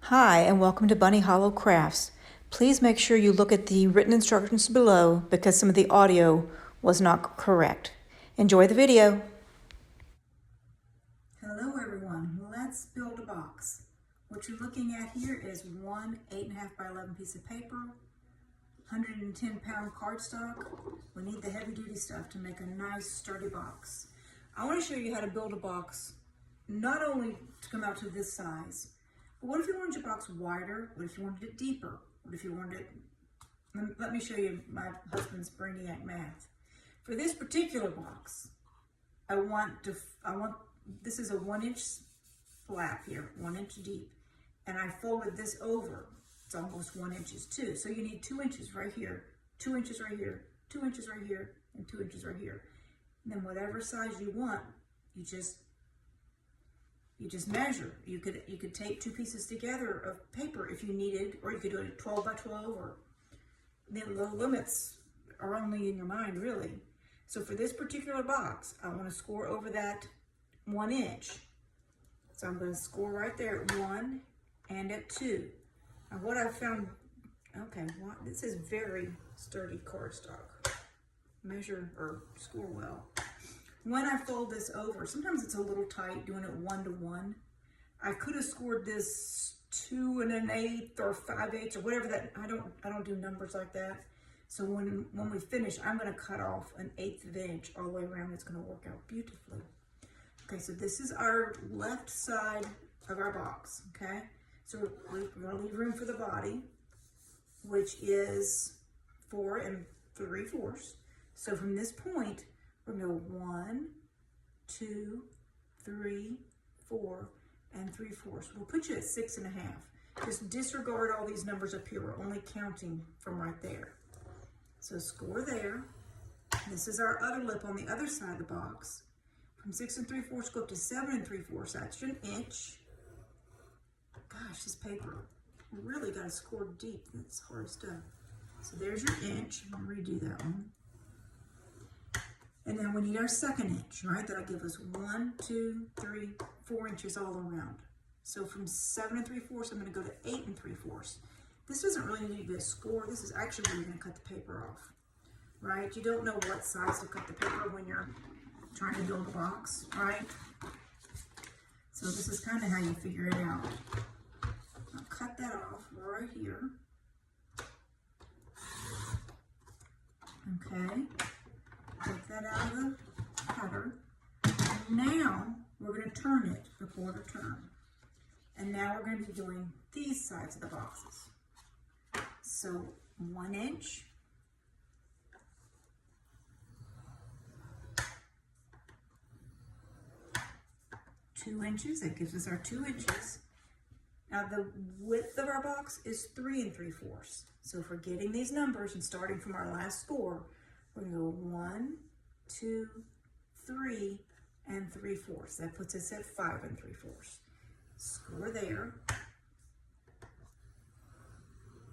Hi, and welcome to Bunny Hollow Crafts. Please make sure you look at the written instructions below because some of the audio was not correct. Enjoy the video. Hello everyone, let's build a box. What you're looking at here is one 8.5 by 11 piece of paper, 110-pound cardstock. We need the heavy duty stuff to make a nice sturdy box. I want to show you how to build a box, not only to come out to this size, but what if you wanted your box wider? What if you wanted it deeper? What if you wanted it, let me show you my husband's brainiac math. For this particular box, this is a 1-inch flap here, 1 inch deep, and I folded this over. It's almost 1 inch too. So you need 2 inches right here, 2 inches right here, 2 inches right here, and 2 inches right here. And then whatever size you want, you just measure. You could tape two pieces together of paper if you needed, or you could do it 12 by 12, or the limits are only in your mind, really. So for this particular box, I want to score over that 1 inch. So I'm going to score right there at 1 and at 2. And what I found, okay, well, this is very sturdy cardstock. Measure or score well. When I fold this over, sometimes it's a little tight doing it 1 to 1. I could have scored this 2 1/8 or 5/8 or whatever that, I don't do numbers like that. So when we finish, I'm going to cut off 1/8 of an inch all the way around. It's going to work out beautifully. Okay, so this is our left side of our box, okay? So we're going to leave room for the body, which is 4 3/4. So from this point, we're going to go 1, 2, 3, 4, and 3/4. We'll put you at 6 1/2. Just disregard all these numbers up here. We're only counting from right there. So score there. This is our other lip on the other side of the box. From 6 3/4, go up to 7 3/4. That's an inch. Gosh, this paper really got to score deep. It's hard stuff. So there's your inch. I'm going to redo that one. And then we need our second inch, right? That'll give us 1, 2, 3, 4 inches all around. So from 7 3/4, I'm going to go to 8 3/4. This doesn't really need to be a score. This is actually where you're going to cut the paper off, right? You don't know what size to cut the paper when you're trying to build a box, right? So this is kind of how you figure it out. I'll cut that off right here. Okay. Take that out of the cutter. And now we're going to turn it a quarter turn. And now we're going to be doing these sides of the boxes. So 1 inch. 2 inches, that gives us our 2 inches. Now the width of our box is 3 3/4. So if we're getting these numbers and starting from our last score, we're going to go 1, 2, 3, and 3/4. That puts us at 5 3/4. Score there.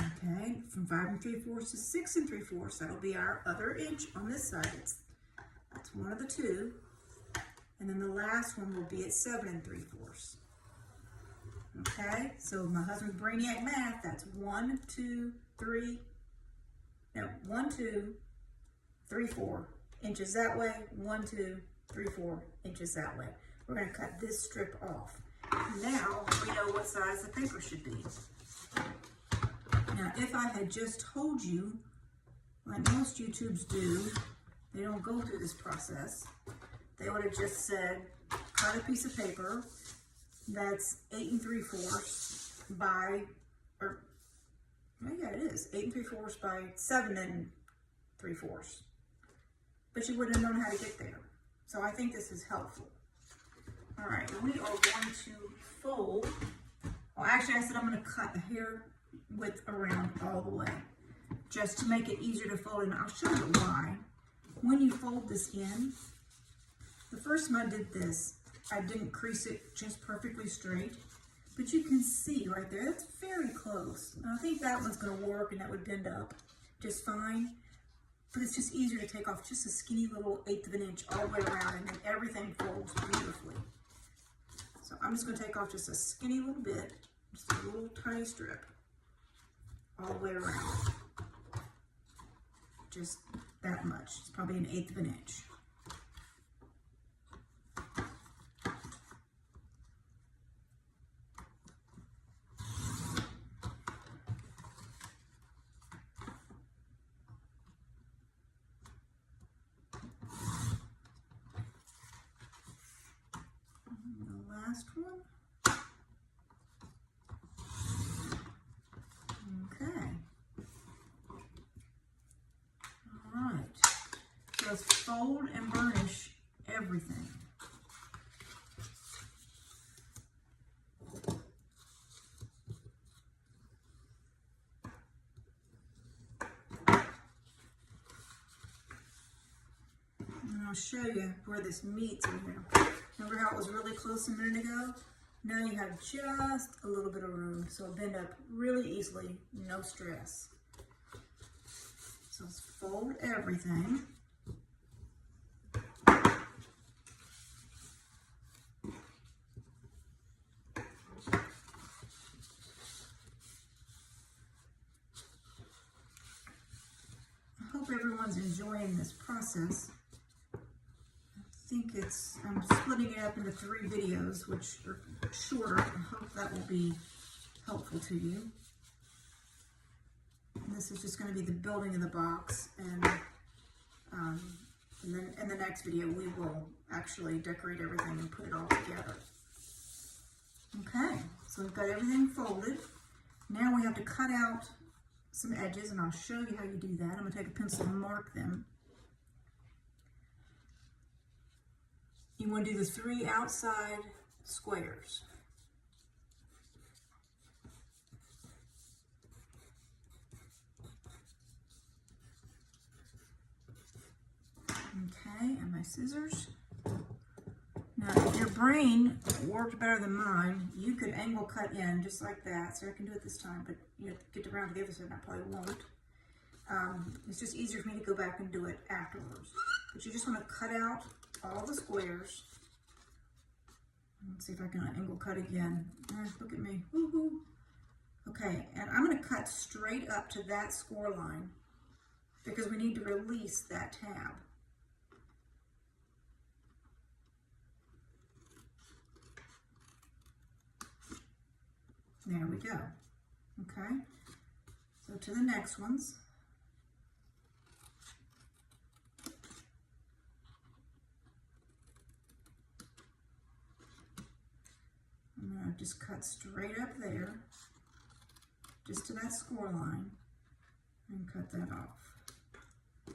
Okay, from 5 3/4 to 6 3/4. That'll be our other inch on this side. That's one of the two. And then the last one will be at 7 3/4. Okay, so my husband's brainiac math, that's 1, 2, 3, 4 inches that way, 1, 2, 3, 4 inches that way. We're going to cut this strip off. Now we know what size the paper should be. Now if I had just told you, like most YouTubes do, they don't go through this process. They would have just said, cut a piece of paper that's 8 3/4 by, or, well, yeah, it is 8 3/4 by 7 3/4. But you wouldn't have known how to get there. So I think this is helpful. All right, we are going to fold. Well, actually, I said I'm going to cut the hair width around all the way, just to make it easier to fold. And I'll show you why. When you fold this in, the first time I did this, I didn't crease it just perfectly straight, but you can see right there, that's very close. And I think that one's going to work and that would bend up just fine, but it's just easier to take off just a skinny little 1/8 of an inch all the way around, and then everything folds beautifully. So I'm just going to take off just a skinny little bit, just a little tiny strip all the way around. Just that much. It's probably 1/8 of an inch. Last one. Okay. All right. So let's fold and burnish everything. And I'll show you where this meets in here. Remember how it was really close a minute ago? Now you have just a little bit of room, so it'll bend up really easily, no stress. So let's fold everything. I hope everyone's enjoying this process. I'm splitting it up into 3 videos, which are shorter. I hope that will be helpful to you. And this is just going to be the building of the box, and then in the next video we will actually decorate everything and put it all together. Okay, so we've got everything folded. Now we have to cut out some edges, and I'll show you how you do that. I'm going to take a pencil and mark them. You want to do the 3 outside squares. Okay, and my scissors. Now, if your brain worked better than mine, you could angle cut in just like that. So I can do it this time, but you have to get around to the other side, and I probably won't. It's just easier for me to go back and do it afterwards. But you just want to cut out all the squares. Let's see if I can angle cut again. Look at me. Woohoo. Okay, and I'm going to cut straight up to that score line because we need to release that tab. There we go. Okay, so to the next ones. I'm going to just cut straight up there, just to that score line, and cut that off. I'm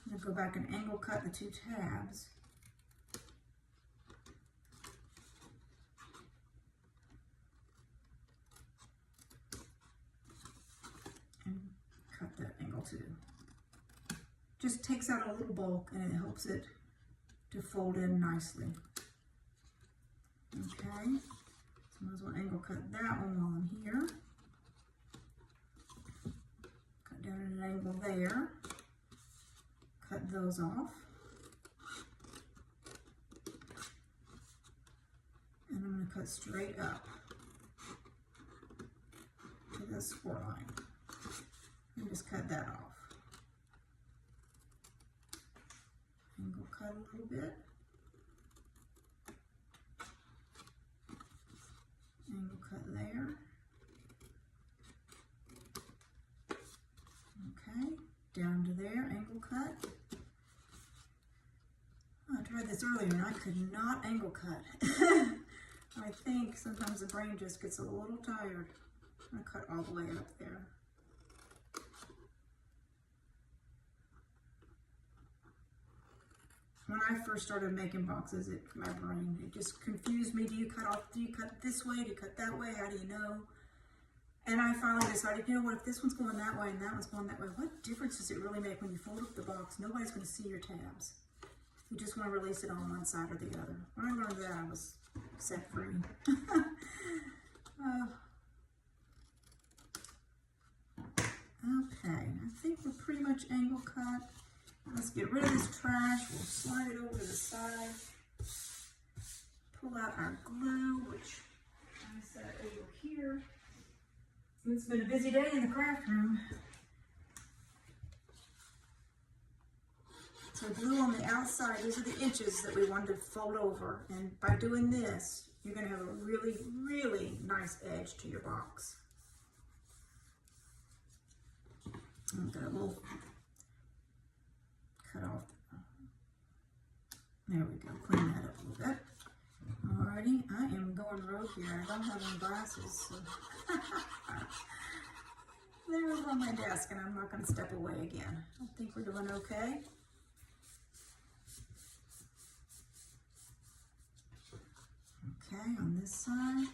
going to go back and angle cut the 2 tabs. And cut that angle too. Just takes out a little bulk and it helps it to fold in nicely. Okay. So I might as well angle cut that one while I'm here. Cut down at an angle there. Cut those off. And I'm going to cut straight up to this score line. And just cut that off. Angle cut a little bit. Angle cut there. Okay, down to there, angle cut. Oh, I tried this earlier and I could not angle cut. I think sometimes the brain just gets a little tired. I'm going to cut all the way up there. When I first started making boxes, my brain, it just confused me. Do you cut off, do you cut this way? Do you cut that way? How do you know? And I finally decided, you know what, if this one's going that way and that one's going that way, what difference does it really make when you fold up the box? Nobody's going to see your tabs. You just want to release it on one side or the other. When I learned that, I was set free. Okay, I think we're pretty much angle cut. Let's get rid of this trash. We'll slide it over to the side. Pull out our glue, which I set over here. It's been a busy day in the craft room. So glue on the outside, these are the inches that we wanted to fold over. And by doing this, you're gonna have a really, really nice edge to your box. I've got a little cut off. There we go, clean that up a little bit. Alrighty, I am going rogue here. I don't have any glasses, so they're over on my desk and I'm not gonna step away again. I think we're doing okay. Okay, on this side.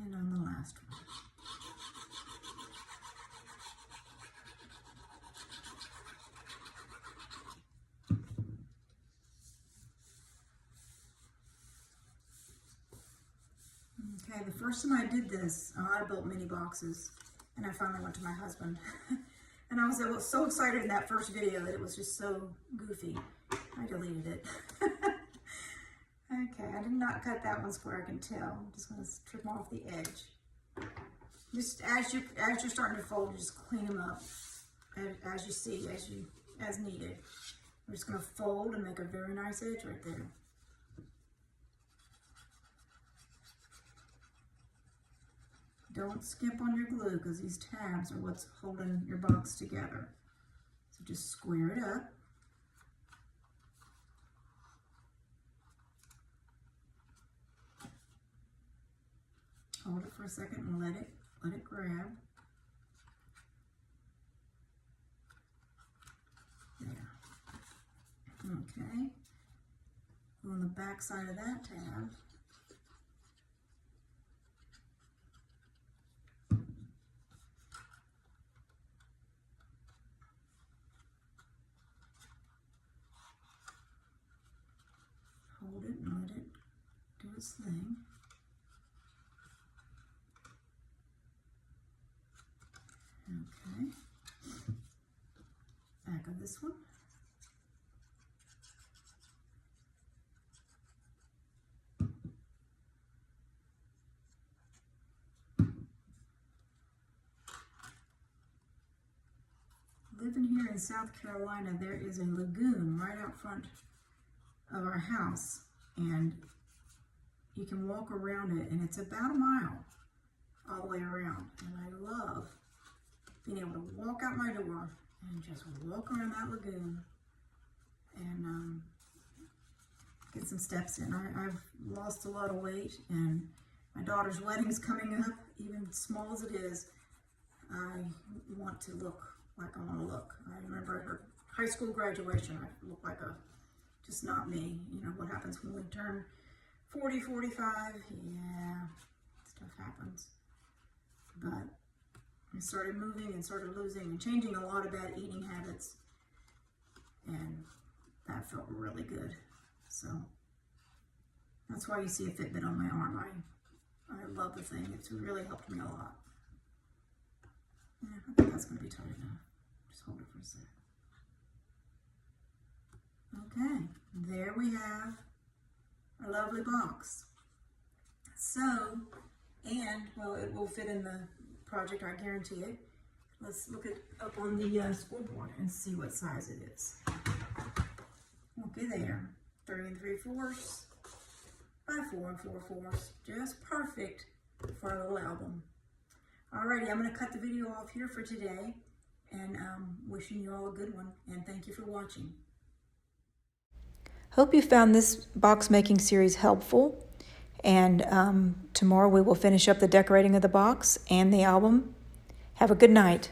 And on the last one. Okay, the first time I did this, I built mini boxes, and I finally went to my husband. And I was so excited in that first video that it was just so goofy. I deleted it. Okay, I did not cut that one square, I can tell. I'm just gonna trim off the edge. Just as you're starting to fold, you just clean them up as you see, as needed. We're just gonna fold and make a very nice edge right there. Don't skimp on your glue because these tabs are what's holding your box together. So just square it up. Hold it for a second and let it grab. There. Okay. On the back side of that tab. Hold it and let it do its thing. Okay. Back of this one. Living here in South Carolina, there is a lagoon right out front of our house, and you can walk around it, and it's about a mile all the way around. And I love being able to walk out my door and just walk around that lagoon and get some steps in. I've lost a lot of weight, and my daughter's wedding is coming up. Even small as it is, I want to look like I want to look. I remember at her high school graduation, I looked like just not me. You know what happens when we turn 40, 45, yeah, stuff happens. But I started moving and started losing and changing a lot of bad eating habits, and that felt really good. So that's why you see a Fitbit on my arm. I love the thing. It's really helped me a lot. Yeah, I think that's going to be tight enough. Just hold it for a sec. Okay, there we have a lovely box. So, and, well, it will fit in the project, I guarantee it. Let's look it up on the scoreboard and see what size it is. Okay, there, 3 3/4 by 4 4/4, just perfect for a little album. Alrighty, I'm going to cut the video off here for today, and wishing you all a good one, and thank you for watching. Hope you found this box making series helpful, and tomorrow we will finish up the decorating of the box and the album. Have a good night.